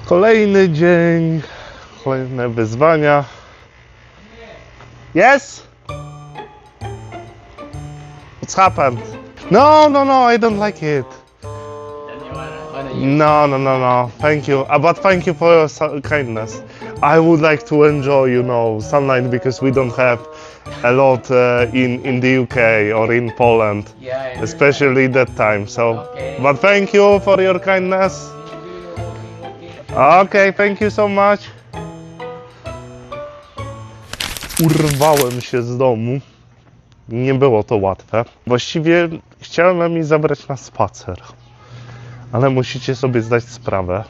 Kolejny dzień, kolejne wyzwania. Yes? What's happened? No, I don't like it. No. Thank you. But thank you for your kindness. I would like to enjoy, sunlight because we don't have a lot in the UK or in Poland, especially that time. So, but thank you for your kindness. Okay, thank you so much. Urwałem się z domu. Nie było to łatwe. Właściwie chciałem Emi zabrać na spacer. Ale musicie sobie zdać sprawę,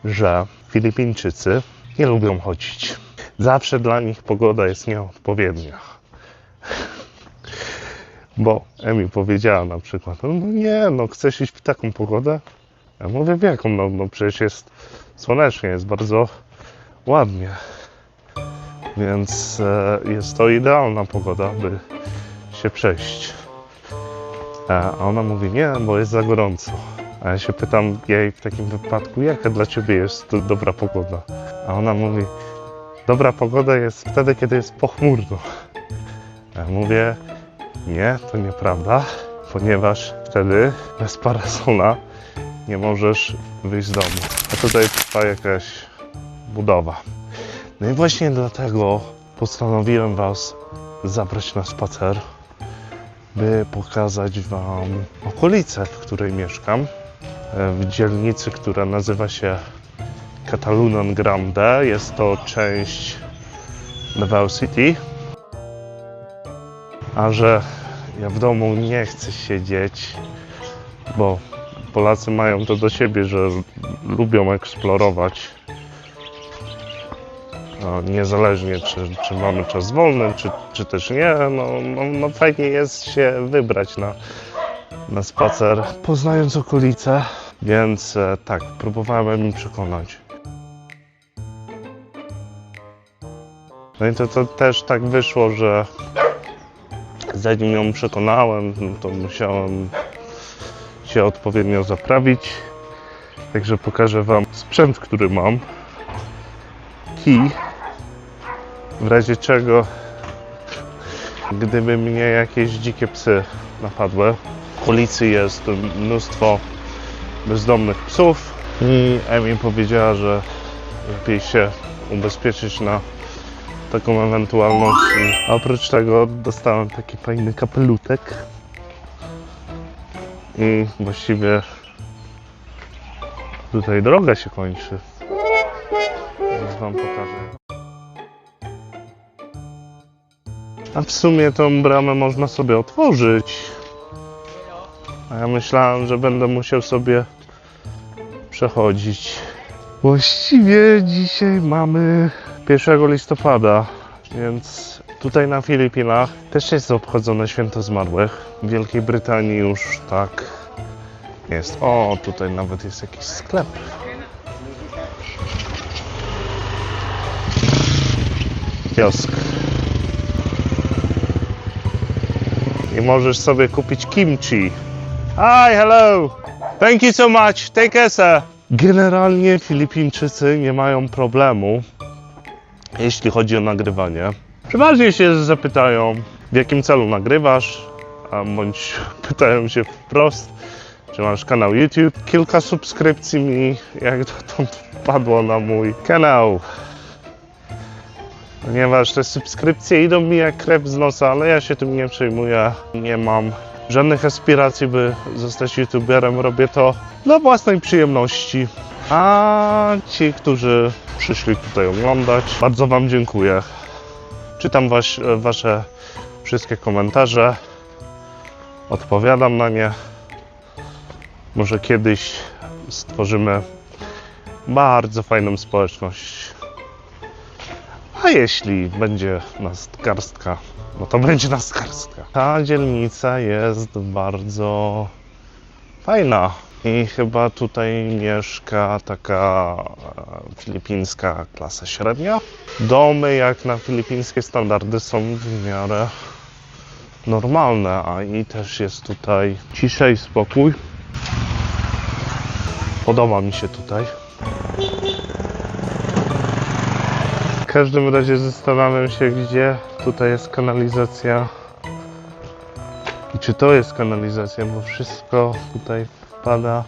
że Filipińczycy nie lubią chodzić. Zawsze dla nich pogoda jest nieodpowiednia. Bo Emi powiedziała na przykład, chcesz iść w taką pogodę? Ja mówię, w jaką? No przecież jest słonecznie, jest bardzo ładnie. Więc jest to idealna pogoda, by się przejść. A ona mówi, nie, bo jest za gorąco. A ja się pytam jej w takim wypadku, jaka dla ciebie jest to dobra pogoda? A ona mówi, dobra pogoda jest wtedy, kiedy jest pochmurno. A ja mówię, nie, to nieprawda, ponieważ wtedy bez parasola nie możesz wyjść z domu. A tutaj trwa jakaś budowa. No i właśnie dlatego postanowiłem was zabrać na spacer, by pokazać wam okolicę, w której mieszkam. W dzielnicy, która nazywa się Catalunya Grande. Jest to część Davao City. A że ja w domu nie chcę siedzieć, bo Polacy mają to do siebie, że lubią eksplorować. Niezależnie czy mamy czas wolny, czy też nie, no fajnie jest się wybrać na spacer, poznając okolice, więc tak, próbowałem im przekonać. No i to też tak wyszło, że zanim ją przekonałem, to musiałem się odpowiednio zaprawić, także pokażę wam sprzęt, który mam. Kij, w razie czego, gdyby mnie jakieś dzikie psy napadły. W okolicy jest mnóstwo bezdomnych psów i Emi powiedziała, że lepiej się ubezpieczyć na taką ewentualność. A oprócz tego dostałem taki fajny kapelutek i właściwie tutaj droga się kończy. Więc wam pokażę. A w sumie tą bramę można sobie otworzyć. A ja myślałem, że będę musiał sobie przechodzić. Właściwie dzisiaj mamy 1 listopada, więc tutaj na Filipinach też jest obchodzone Święto Zmarłych. W Wielkiej Brytanii już tak jest. O, tutaj nawet jest jakiś sklep. Kiosk. I możesz sobie kupić kimchi. Hi, hello! Thank you so much. Take care, sir. Generalnie Filipińczycy nie mają problemu, jeśli chodzi o nagrywanie. Przeważnie się zapytają, w jakim celu nagrywasz, bądź pytają się wprost, czy masz kanał YouTube. Kilka subskrypcji mi jak dotąd wpadło na mój kanał. Ponieważ te subskrypcje idą mi jak krew z nosa, ale ja się tym nie przejmuję. Nie mam żadnych aspiracji, by zostać youtuberem. Robię to dla własnej przyjemności. A ci, którzy przyszli tutaj oglądać, bardzo wam dziękuję. Czytam wasze wszystkie komentarze. Odpowiadam na nie. Może kiedyś stworzymy bardzo fajną społeczność. A jeśli będzie nas garstka, no to będzie nas garstka. Ta dzielnica jest bardzo fajna i chyba tutaj mieszka taka filipińska klasa średnia. Domy jak na filipińskie standardy są w miarę normalne, a i też jest tutaj cisza i spokój. Podoba mi się tutaj. W każdym razie zastanawiam się, gdzie tutaj jest kanalizacja i czy to jest kanalizacja, bo wszystko tutaj wpada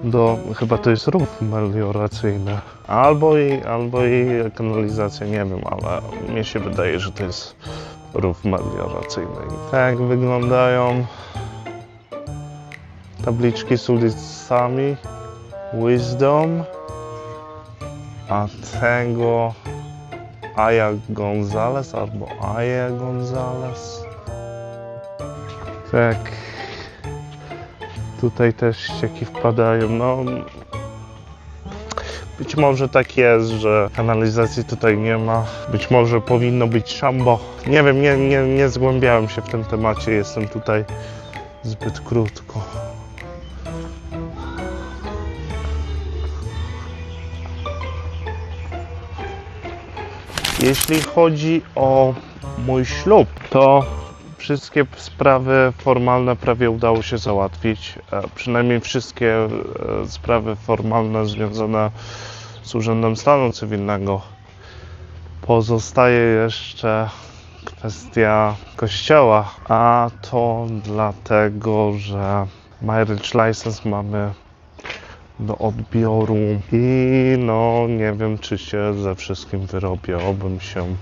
do... chyba to jest rów melioracyjny. Albo i kanalizacja, nie wiem, ale mnie się wydaje, że to jest rów melioracyjny. I tak wyglądają tabliczki z ulicami. Wisdom, a tego Aya Gonzalez albo Aya Gonzalez. Tak. Tutaj też ścieki wpadają. No, być może tak jest, że kanalizacji tutaj nie ma. Być może powinno być szambo. Nie wiem, nie zgłębiałem się w tym temacie. Jestem tutaj zbyt krótko. Jeśli chodzi o mój ślub, to wszystkie sprawy formalne prawie udało się załatwić. Przynajmniej wszystkie sprawy formalne związane z Urzędem Stanu Cywilnego. Pozostaje jeszcze kwestia kościoła, a to dlatego, że marriage license mamy do odbioru i no nie wiem, czy się ze wszystkim wyrobię, obym się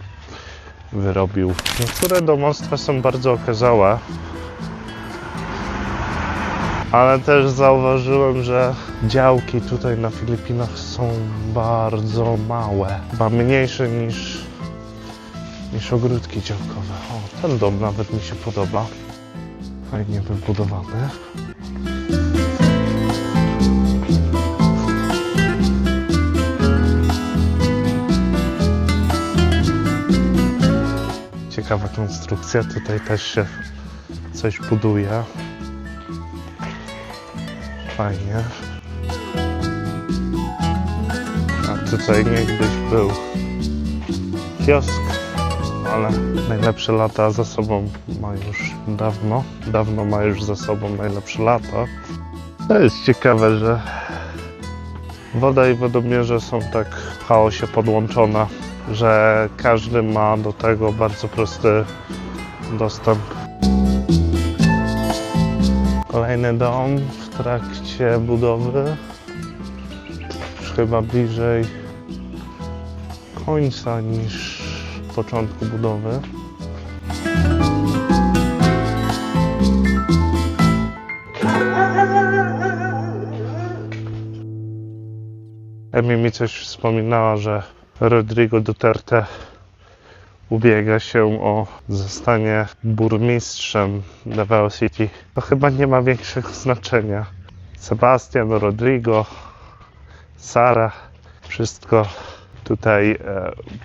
wyrobił. Niektóre domostwa są bardzo okazałe, ale też zauważyłem, że działki tutaj na Filipinach są bardzo małe, chyba mniejsze niż ogródki działkowe. O, ten dom nawet mi się podoba, fajnie wybudowany. Ciekawa konstrukcja, tutaj też się coś buduje. Fajnie. A tutaj niegdyś był kiosk, ale najlepsze lata za sobą ma już dawno. Dawno ma już za sobą najlepsze lata. To jest ciekawe, że woda i wodomierze są tak w chaosie podłączone, że każdy ma do tego bardzo prosty dostęp. Kolejny dom w trakcie budowy, już chyba bliżej końca niż początku budowy. Emi mi coś wspominała, że Rodrigo Duterte ubiega się o zostanie burmistrzem Davao City. To chyba nie ma większego znaczenia. Sebastian, Rodrigo, Sara, wszystko tutaj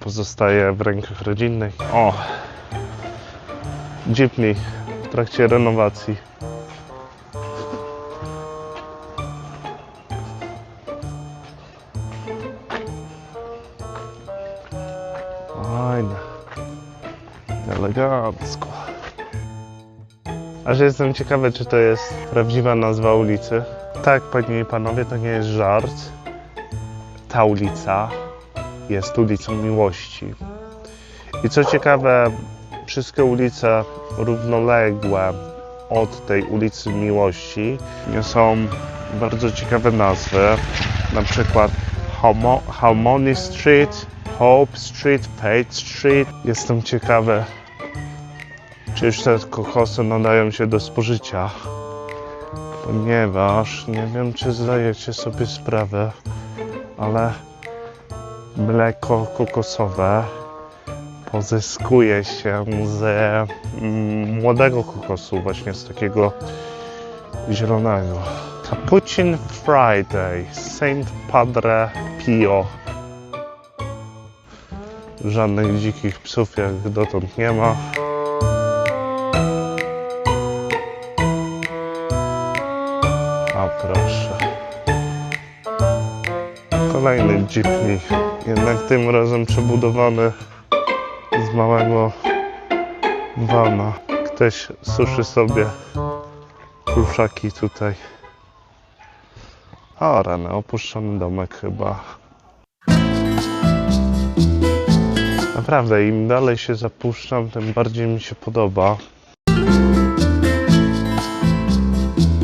pozostaje w rękach rodzinnych. O! Jeepney w trakcie renowacji. Fajne. Elegancko. Aż jestem ciekawy, czy to jest prawdziwa nazwa ulicy. Tak, panie i panowie, to nie jest żart. Ta ulica jest ulicą Miłości. I co ciekawe, wszystkie ulice równoległe od tej ulicy Miłości są bardzo ciekawe nazwy. Na przykład Harmony Street, Hope Street, Faith Street. Jestem ciekawy, czy już te kokosy nadają się do spożycia, ponieważ nie wiem, czy zdajecie sobie sprawę, ale mleko kokosowe pozyskuje się z młodego kokosu, właśnie z takiego zielonego. Capuchin Friday, Saint Padre Pio. Żadnych dzikich psów jak dotąd nie ma. A proszę. Kolejny jeepney. Jednak tym razem przebudowany z małego vana. Ktoś suszy sobie pluszaki tutaj. O rany, opuszczony domek chyba. Naprawdę, im dalej się zapuszczam, tym bardziej mi się podoba.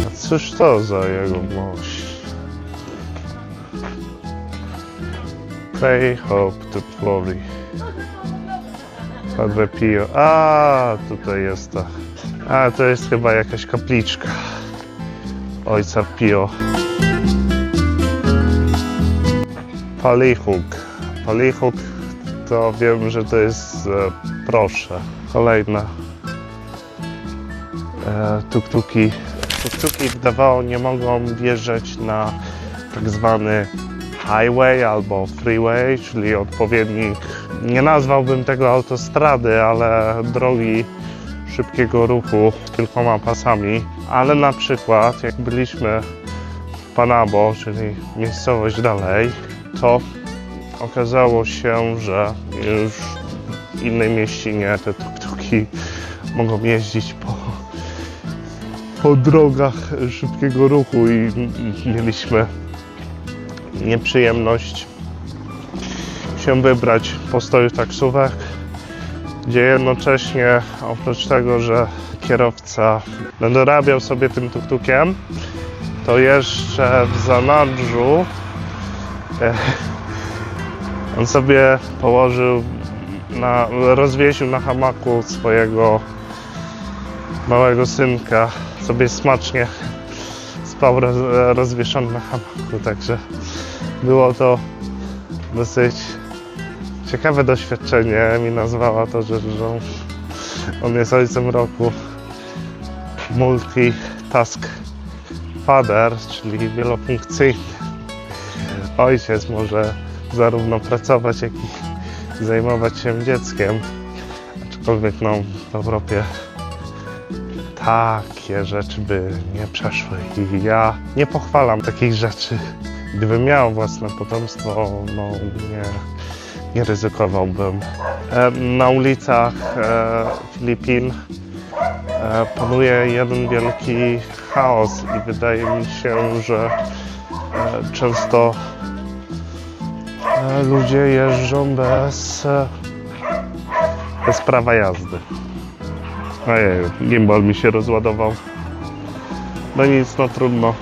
A cóż to za jegomość? Pray, hope to glory. Padre Pio. A, tutaj jest ta. A, to jest chyba jakaś kapliczka Ojca Pio. Palichuk. Palichuk to wiem, że to jest proszę. Kolejne tuk-tuki. Tuk-tuki wydawało nie mogą wjeżdżać na tak zwany highway albo freeway, czyli odpowiednik, nie nazwałbym tego autostrady, ale drogi szybkiego ruchu z kilkoma pasami. Ale na przykład jak byliśmy w Panabo, czyli miejscowość dalej, to okazało się, że już w innej mieścinie te tuk-tuki mogą jeździć po drogach szybkiego ruchu i mieliśmy nieprzyjemność się wybrać postoju taksówek, gdzie jednocześnie oprócz tego, że kierowca dorabiał sobie tym tuk-tukiem, to jeszcze w zanadrzu on sobie położył, rozwiesił na hamaku swojego małego synka, sobie smacznie spał rozwieszony na hamaku, także było to dosyć ciekawe doświadczenie. Mi nazwała to, że on jest ojcem roku, multitask father, czyli wielofunkcyjny ojciec, może zarówno pracować, jak i zajmować się dzieckiem, aczkolwiek no, w Europie takie rzeczy by nie przeszły i ja nie pochwalam takich rzeczy. Gdybym miał własne potomstwo, no nie ryzykowałbym. Na ulicach Filipin panuje jeden wielki chaos i wydaje mi się, że często ludzie jeżdżą bez prawa jazdy. Ojej, gimbal mi się rozładował. No nic, no trudno.